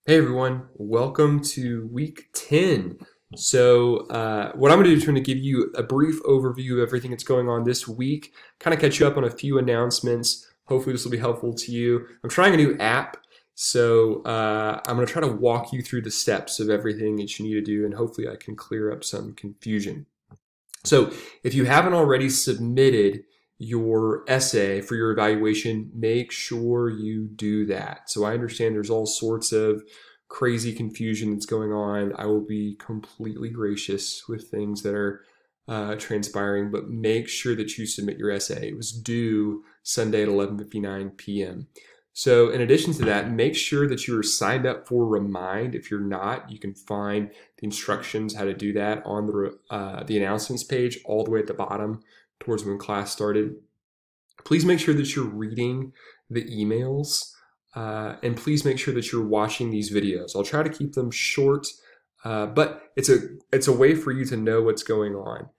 Hey everyone, welcome to week 10. What I'm going to do is going to give you a brief overview of everything that's going on this week, kind of catch you up on a few announcements. Hopefully, this will be helpful to you. I'm trying a new app, I'm going to try to walk you through the steps of everything that you need to do, and hopefully, I can clear up some confusion. So, if you haven't already submitted your essay for your evaluation, make sure you do that. So I understand there's all sorts of crazy confusion that's going on. I will be completely gracious with things that are transpiring, but make sure that you submit your essay. It was due Sunday at 11:59 p.m. So in addition to that, make sure that you are signed up for Remind. If you're not, you can find the instructions how to do that on the announcements page all the way at the bottom towards when class started. Please make sure that you're reading the emails and please make sure that you're watching these videos. I'll try to keep them short, but it's a way for you to know what's going on.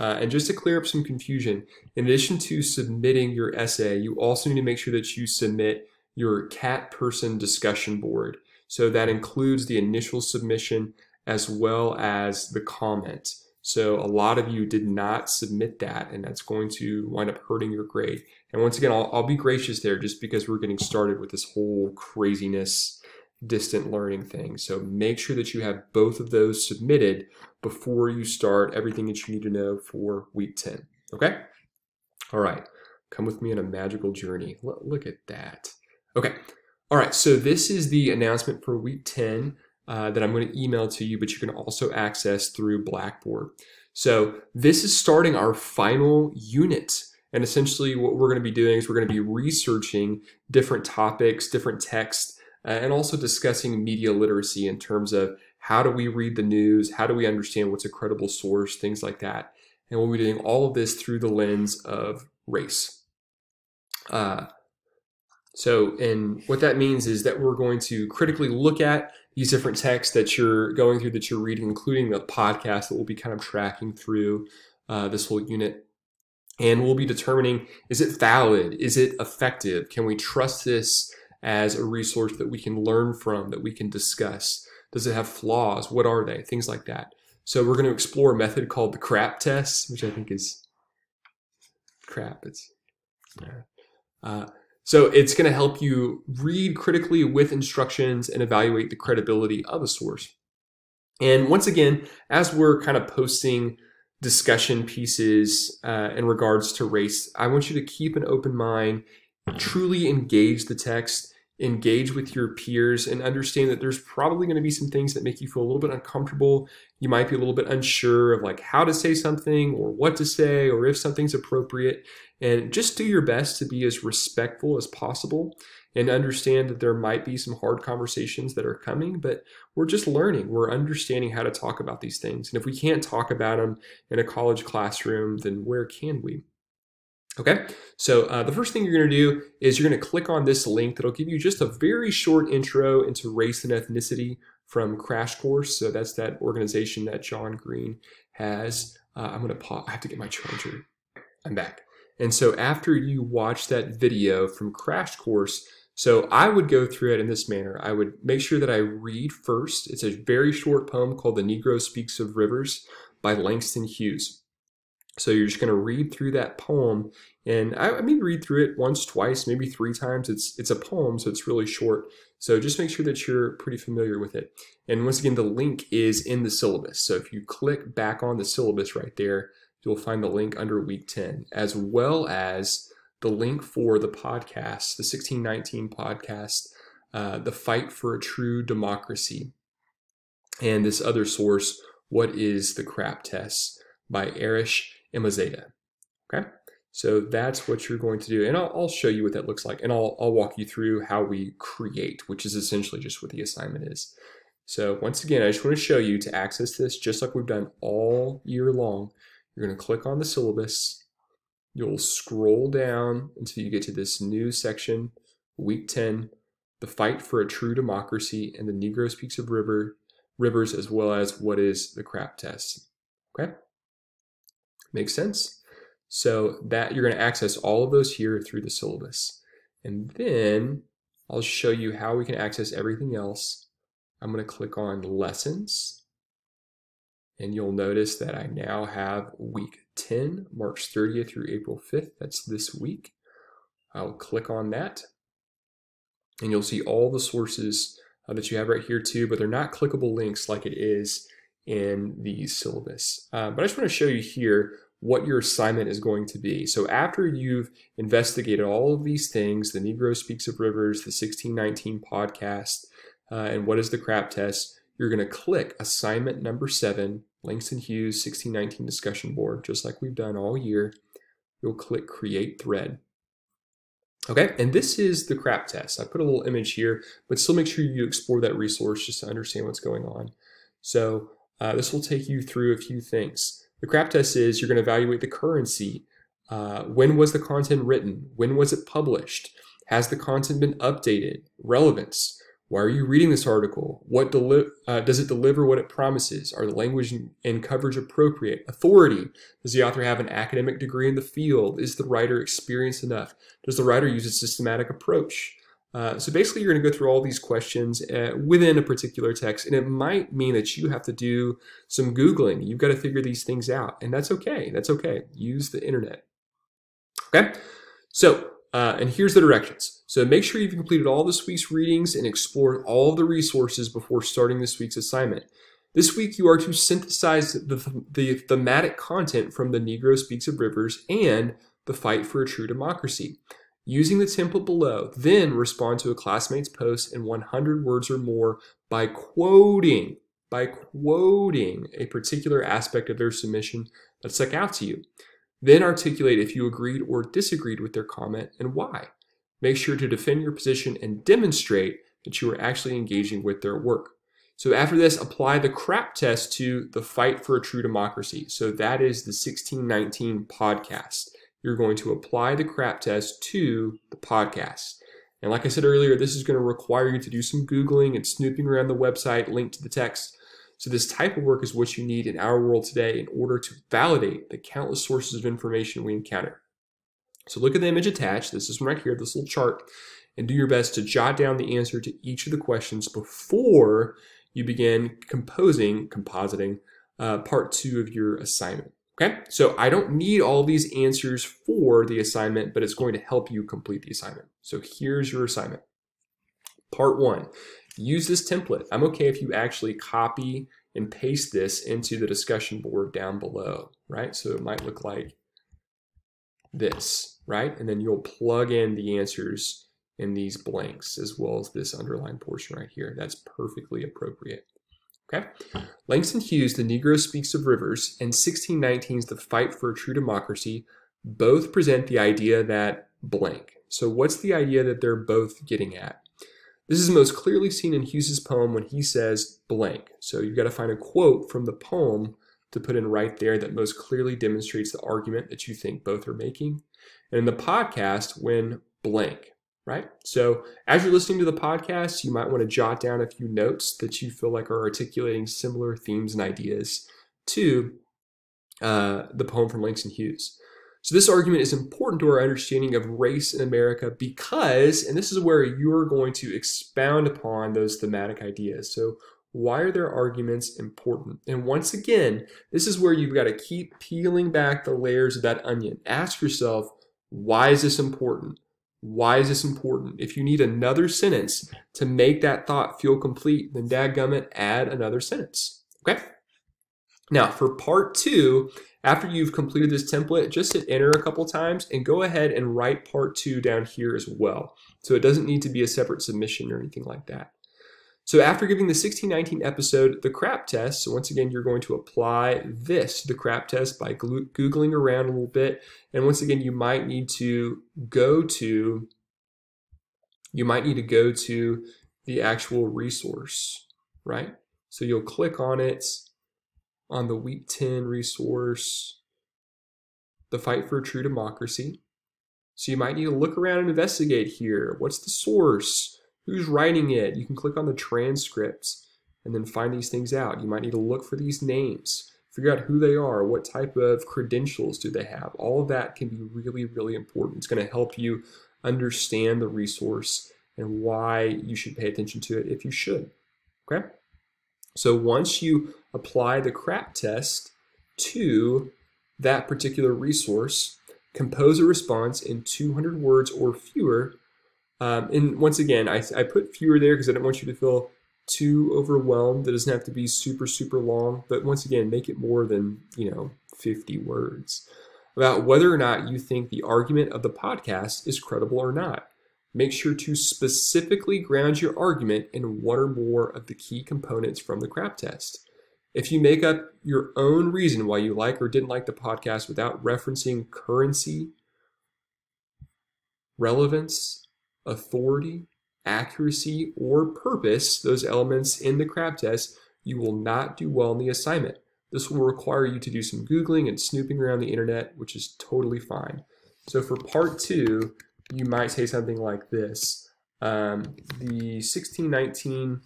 And just to clear up some confusion, in addition to submitting your essay, you also need to make sure that you submit your cat person discussion board. So that includes the initial submission as well as the comment. So a lot of you did not submit that, and that's going to wind up hurting your grade. And once again, I'll be gracious there just because we're getting started with this whole craziness distant learning thing. So make sure that you have both of those submitted before you start everything that you need to know for week 10. Okay? All right. Come with me on a magical journey. Look at that. Okay. All right. So this is the announcement for week 10 that I'm going to email to you, but you can also access through Blackboard. So this is starting our final unit. And essentially what we're going to be doing is we're going to be researching different topics, different texts, and also discussing media literacy in terms of how do we read the news, how do we understand what's a credible source, things like that. And we'll be doing all of this through the lens of race. And what that means is that we're going to critically look at these different texts that you're going through, that you're reading, including the podcast that we'll be kind of tracking through this whole unit. And we'll be determining, is it valid? Is it effective? Can we trust this as a resource that we can learn from, that we can discuss? Does it have flaws? What are they? Things like that. So we're going to explore a method called the CRAP test, which I think is crap. So it's going to help you read critically with instructions and evaluate the credibility of a source. And once again, as we're kind of posting discussion pieces in regards to race, I want you to keep an open mind, truly engage the text, engage with your peers, and understand that there's probably going to be some things that make you feel a little bit uncomfortable. You might be a little bit unsure of like how to say something or what to say or if something's appropriate. And just do your best to be as respectful as possible and understand that there might be some hard conversations that are coming, but we're just learning. We're understanding how to talk about these things. And if we can't talk about them in a college classroom, then where can we? Okay, so the first thing you're going to do is you're going to click on this link that'll give you just a very short intro into race and ethnicity from Crash Course. So that's that organization that John Green has. I'm going to pause. I have to get my charger. I'm back. And so after you watch that video from Crash Course, so I would go through it in this manner. I would make sure that I read first. It's a very short poem called The Negro Speaks of Rivers by Langston Hughes. So you're just going to read through that poem, and I mean read through it once, twice, maybe 3 times. It's a poem, so it's really short. So just make sure that you're pretty familiar with it. And once again, the link is in the syllabus. So if you click back on the syllabus right there, you'll find the link under week 10, as well as the link for the podcast, the 1619 podcast, The Fight for a True Democracy, and this other source, What is the CRAP Test, by Arish Imazeda. Okay, so that's what you're going to do, and I'll show you what that looks like, and I'll walk you through how we create, which is essentially just what the assignment is. So once again, I just want to show you to access this, just like we've done all year long. You're going to click on the syllabus. You'll scroll down until you get to this new section, week 10, The Fight for a True Democracy and the Negro Speaks of Rivers, as well as What is the CRAP Test. Okay? Makes sense? So that you're going to access all of those here through the syllabus. And then I'll show you how we can access everything else. I'm going to click on Lessons, and you'll notice that I now have week 10, March 30th through April 5th. That's this week. I'll click on that, and you'll see all the sources that you have right here too, but they're not clickable links like it is in the syllabus. But I just want to show you here what your assignment is going to be. So after you've investigated all of these things, the Negro Speaks of Rivers, the 1619 podcast, and what is the CRAP test, you're going to click assignment number 7, Langston Hughes 1619 discussion board, just like we've done all year. You'll click create thread. Okay, and this is the CRAP test. I put a little image here, but still make sure you explore that resource just to understand what's going on. So this will take you through a few things. The CRAP test is you're going to evaluate the currency. When was the content written? When was it published? Has the content been updated? Relevance. Why are you reading this article? What does it deliver what it promises? Are the language and coverage appropriate? Authority. Does the author have an academic degree in the field? Is the writer experienced enough? Does the writer use a systematic approach? So basically, you're going to go through all these questions within a particular text, and it might mean that you have to do some Googling. You've got to figure these things out, and that's okay. That's okay. Use the internet. Okay? So, and here's the directions. So make sure you've completed all this week's readings and explored all of the resources before starting this week's assignment. This week, you are to synthesize the thematic content from the Negro Speaks of Rivers and the Fight for a True Democracy. Using the template below, then respond to a classmate's post in 100 words or more by quoting a particular aspect of their submission that stuck out to you. Then articulate if you agreed or disagreed with their comment and why. Make sure to defend your position and demonstrate that you are actually engaging with their work. So after this, apply the CRAP test to the Fight for a True Democracy. So that is the 1619 podcast. You're going to apply the CRAP test to the podcast. And like I said earlier, this is going to require you to do some Googling and snooping around the website linked to the text. So this type of work is what you need in our world today in order to validate the countless sources of information we encounter. So look at the image attached, this is right here, this little chart, and do your best to jot down the answer to each of the questions before you begin compositing part 2 of your assignment. Okay, so I don't need all these answers for the assignment, but it's going to help you complete the assignment. So here's your assignment. Part 1, use this template. I'm okay if you actually copy and paste this into the discussion board down below, right? So it might look like this, right? And then you'll plug in the answers in these blanks as well as this underlined portion right here. That's perfectly appropriate. Okay. Langston Hughes, The Negro Speaks of Rivers, and 1619's The Fight for a True Democracy both present the idea that blank. So what's the idea that they're both getting at? This is most clearly seen in Hughes's poem when he says blank. So you've got to find a quote from the poem to put in right there that most clearly demonstrates the argument that you think both are making. And in the podcast, when blank. Right? So as you're listening to the podcast, you might want to jot down a few notes that you feel like are articulating similar themes and ideas to the poem from Langston Hughes. So this argument is important to our understanding of race in America because, and this is where you're going to expound upon those thematic ideas. So why are their arguments important? And once again, this is where you've got to keep peeling back the layers of that onion. Ask yourself, why is this important? Why is this important? If you need another sentence to make that thought feel complete, then dadgummit, add another sentence. Okay? Now, for part 2, after you've completed this template, just hit enter a couple times and go ahead and write part 2 down here as well. So it doesn't need to be a separate submission or anything like that. So after giving the 1619 episode the CRAP test, so once again, you're going to apply this to the CRAP test by Googling around a little bit. And once again, you might need to go to the actual resource, right? So you'll click on it on the week 10 resource, The Fight for a True Democracy. So you might need to look around and investigate here. What's the source? Who's writing it? You can click on the transcripts and then find these things out. You might need to look for these names, figure out who they are, what type of credentials do they have. All of that can be really, really important. It's going to help you understand the resource and why you should pay attention to it if you should. Okay? So once you apply the CRAP test to that particular resource, compose a response in 200 words or fewer. And once again, I put fewer there because I don't want you to feel too overwhelmed. It doesn't have to be super, super long. But once again, make it more than 50 words about whether or not you think the argument of the podcast is credible or not. Make sure to specifically ground your argument in one or more of the key components from the CRAP test. If you make up your own reason why you like or didn't like the podcast without referencing currency, relevance, authority, accuracy, or purpose, those elements in the CRAP test, you will not do well in the assignment. This will require you to do some Googling and snooping around the internet, which is totally fine. So for part 2, you might say something like this. The 1619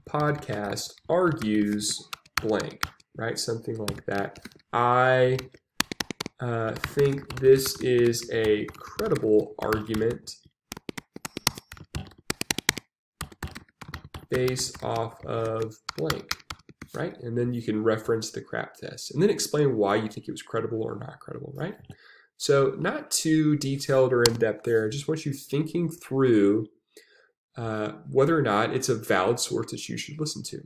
podcast argues blank, right? Something like that. I think this is a credible argument based off of blank, right? And then you can reference the CRAP test and then explain why you think it was credible or not credible, right? So not too detailed or in-depth there. I just want you thinking through whether or not it's a valid source that you should listen to.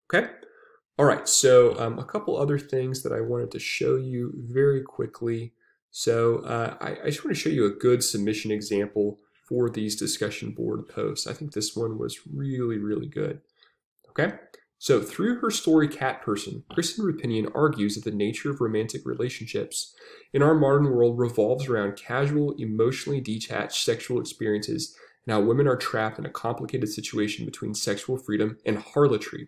Okay? All right, so a couple other things that I wanted to show you very quickly. So I just want to show you a good submission example for these discussion board posts. I think this one was really, really good. Okay? So through her story, Cat Person, Kristen Roupenian argues that the nature of romantic relationships in our modern world revolves around casual, emotionally detached sexual experiences and how women are trapped in a complicated situation between sexual freedom and harlotry.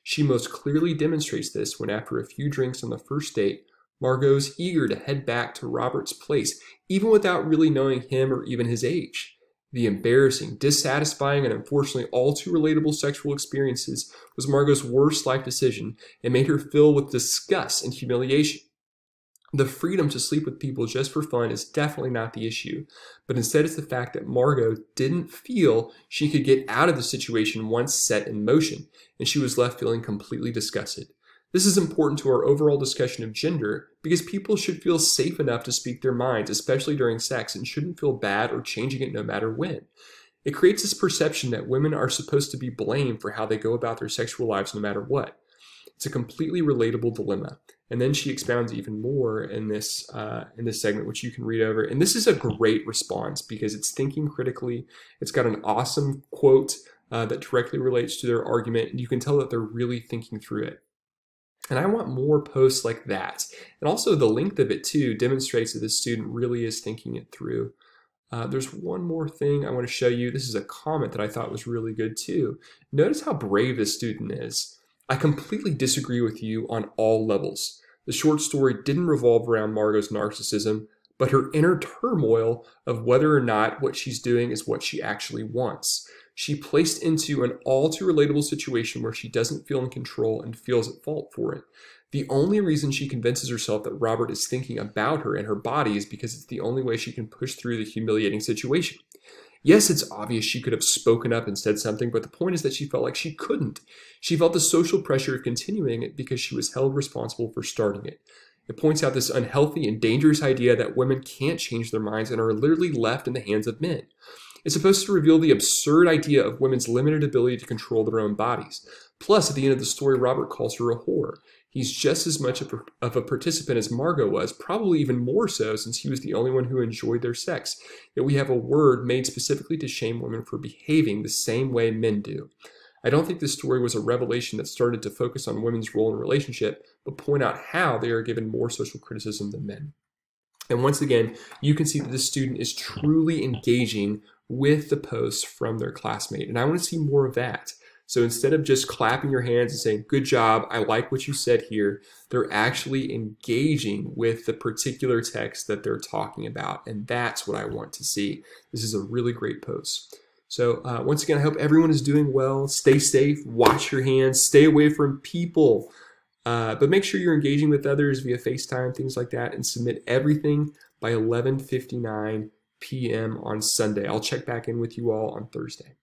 She most clearly demonstrates this when, after a few drinks on the first date, Margot's eager to head back to Robert's place, even without really knowing him or even his age. The embarrassing, dissatisfying, and unfortunately all too relatable sexual experiences was Margot's worst life decision and made her fill with disgust and humiliation. The freedom to sleep with people just for fun is definitely not the issue, but instead it's the fact that Margot didn't feel she could get out of the situation once set in motion, and she was left feeling completely disgusted. This is important to our overall discussion of gender because people should feel safe enough to speak their minds, especially during sex, and shouldn't feel bad or changing it no matter when. It creates this perception that women are supposed to be blamed for how they go about their sexual lives no matter what. It's a completely relatable dilemma. And then she expounds even more in this segment, which you can read over. And this is a great response because it's thinking critically. It's got an awesome quote that directly relates to their argument, and you can tell that they're really thinking through it. And I want more posts like that. And also the length of it too demonstrates that this student really is thinking it through. There's one more thing I want to show you. This is a comment that I thought was really good too. Notice how brave this student is. I completely disagree with you on all levels. The short story didn't revolve around Margot's narcissism, but her inner turmoil of whether or not what she's doing is what she actually wants. She placed into an all too relatable situation where she doesn't feel in control and feels at fault for it. The only reason she convinces herself that Robert is thinking about her and her body is because it's the only way she can push through the humiliating situation. Yes, it's obvious she could have spoken up and said something, but the point is that she felt like she couldn't. She felt the social pressure of continuing it because she was held responsible for starting it. It points out this unhealthy and dangerous idea that women can't change their minds and are literally left in the hands of men. It's supposed to reveal the absurd idea of women's limited ability to control their own bodies. Plus, at the end of the story, Robert calls her a whore. He's just as much of a participant as Margot was, probably even more so since he was the only one who enjoyed their sex. Yet we have a word made specifically to shame women for behaving the same way men do. I don't think this story was a revelation that started to focus on women's role in a relationship, but point out how they are given more social criticism than men. And once again, you can see that this student is truly engaging with the posts from their classmate. And I want to see more of that. So instead of just clapping your hands and saying, good job, I like what you said here, they're actually engaging with the particular text that they're talking about. And that's what I want to see. This is a really great post. So once again, I hope everyone is doing well. Stay safe, wash your hands, stay away from people. But make sure you're engaging with others via FaceTime, things like that, and submit everything by 11:59 p.m. on Sunday. I'll check back in with you all on Thursday.